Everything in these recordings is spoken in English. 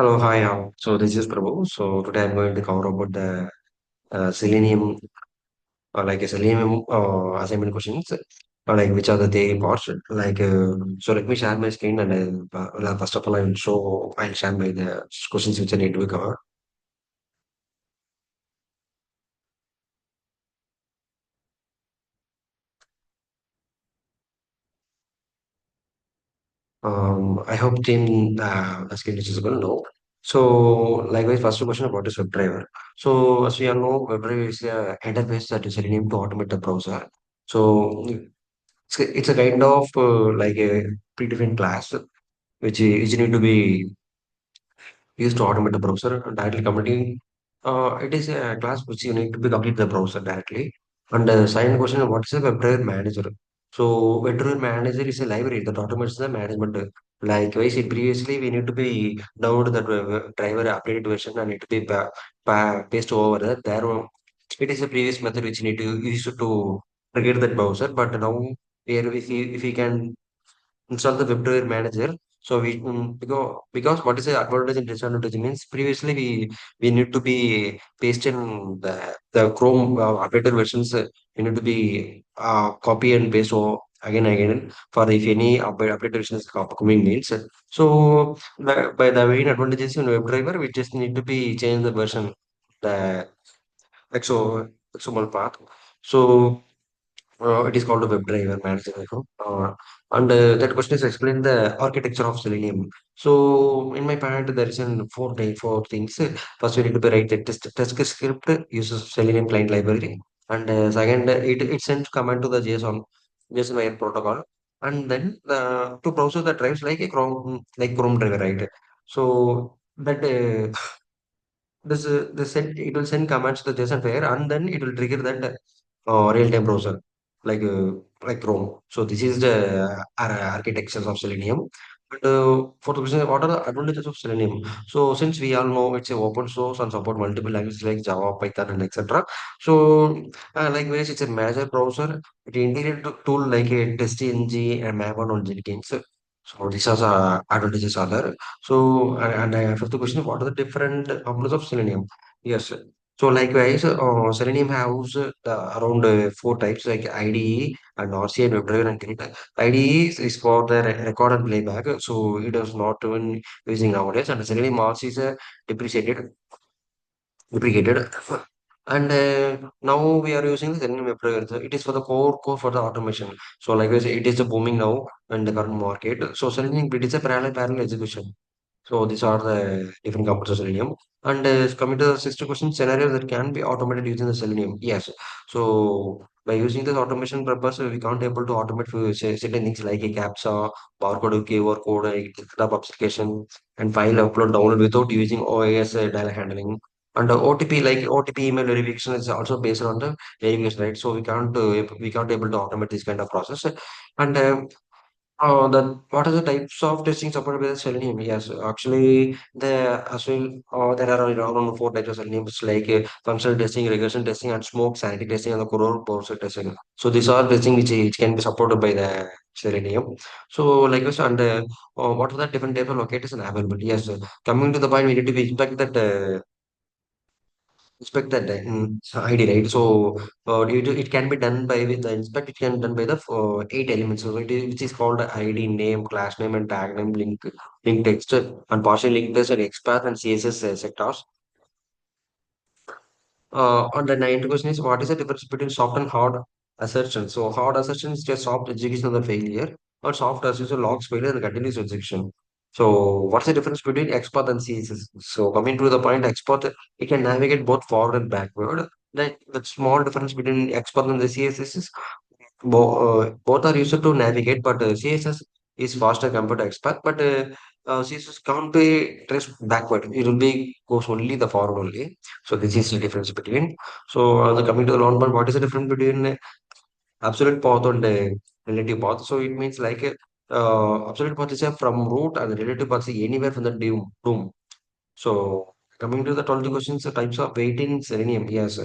Hello, hi. So this is Prabhu. So today I'm going to cover about the Selenium, like a Selenium assignment questions, like which are the theory parts. So let me share my screen and first of all I'll share my the questions which I need to cover. I hope team the screen is visible. No. So likewise, first question about this WebDriver. So as we all know, WebDriver is a interface that is Selenium to automate the browser. So it's a kind of like a predefined class which need to be used to automate the browser directly committing. It is a class which you need to be complete the browser directly. And second question, what is a WebDriver manager? So WebDriver manager is a library that automates the management. Likewise, previously we need to be download the driver updated version and need to be paste over there. It is a previous method which you need to use to trigger that browser. But now here if we can install the WebDriver manager. So because what is the advantage and disadvantage means previously we need to be pasting the Chrome updated versions. We need to be copy and paste again and again for if any updated versions coming means. So by the main advantages in WebDriver, we just need to be change the version the XML path. So it is called a WebDriver manager. I hope. And that question is explain the architecture of Selenium. So in my part, there is four things. First, we need to be write the test script uses Selenium client library, and second, it sends command to the JSON wire protocol, and then the to browser the drives like Chrome driver, right? So that it will send commands to the JSON file and then it will trigger that real-time browser like uh, like Chrome. So this is the architectures of Selenium. And for the question, what are the advantages of Selenium? So since we all know it's a open source and support multiple languages like Java, Python, and etc. So likewise, it's a major browser. It integrated tool like a TestNG and Maven on Jenkins. So these are the advantages are there. So, fifth question, what are the different components of selenium? Yes. So, likewise, selenium has around four types like IDE and RCA and WebDriver and Grid. IDE is for the record and playback, so it is not even using nowadays. And selenium also is depreciated deprecated. And now we are using the Selenium WebDriver. So it is for the core for the automation. So likewise, it is a booming now in the current market. So Selenium it is a parallel execution. So these are the different components of Selenium. And coming to the sixth question, scenarios that can be automated using the Selenium. Yes. So by using this automation purpose, we can't able to automate certain things like a CAPTCHA, barcode, QR code, desktop application, and file upload download without using OAS dial handling. And OTP, like OTP email verification, is also based on the verification, right? So we can't able to automate this kind of process. And what are the types of testing supported by the Selenium? Yes, actually, there are around four types of Selenium. It's like functional testing, regression testing, and smoke sanity testing, and the core browser testing. So these are testing which can be supported by the Selenium. So like this, and what are the different types of locators and available? Yes, coming to the point, we need to be expect that. Inspect that ID, right? So it can be done by with the inspect. It can be done by the eight elements, so which is called the ID name, class name, and tag name, link text, and partial link text, and XPath and CSS sectors. On the ninth question is what is the difference between soft and hard assertion? So hard assertion is just soft execution of the failure, or soft assertion logs failure and continuous execution. So what's the difference between XPath and CSS? So coming to the point, XPath it can navigate both forward and backward. The small difference between XPath and the CSS is both are used to navigate, but CSS is faster compared to XPath. But CSS can't be traced backward. It will be goes only the forward only. So this is the difference between. So coming to the long one, what is the difference between absolute path and relative path? So it means like absolute path is from root and relative path is anywhere from the doom. So coming to the 12 questions, the types of weight in selenium. Yes,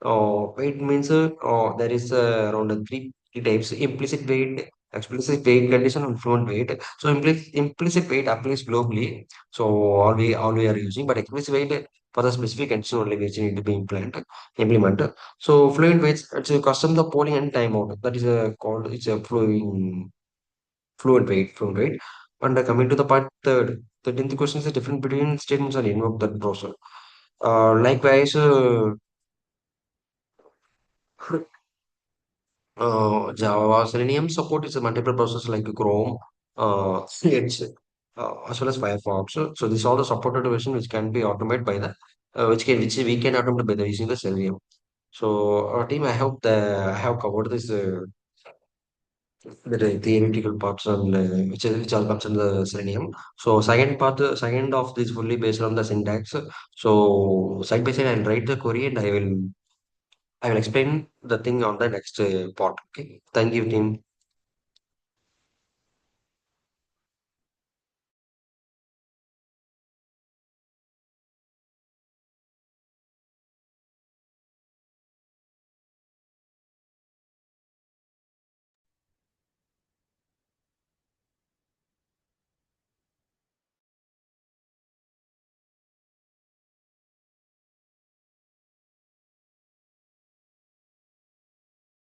weight means there is around three types: implicit weight, Explicit wait condition and fluent wait. So implicit wait applies globally. So all we are using, but explicit wait for the specific condition only which need to be implemented. So fluent waits it's a custom the polling and timeout. That is a called it's a fluent wait. And coming to the part third, the 10th question is the difference between statements and invoke that browser. Likewise, Java Selenium support is a multiple process like Chrome, Edge, as well as Firefox. So these are the supported version which can be automated by the which we can automate by the using the Selenium. So team, I hope I have covered this the theoretical parts on which all comes in the Selenium. So second of this fully based on the syntax. So side by side, I'll write the query and I will explain the thing on the next part. Okay. Thank you, team.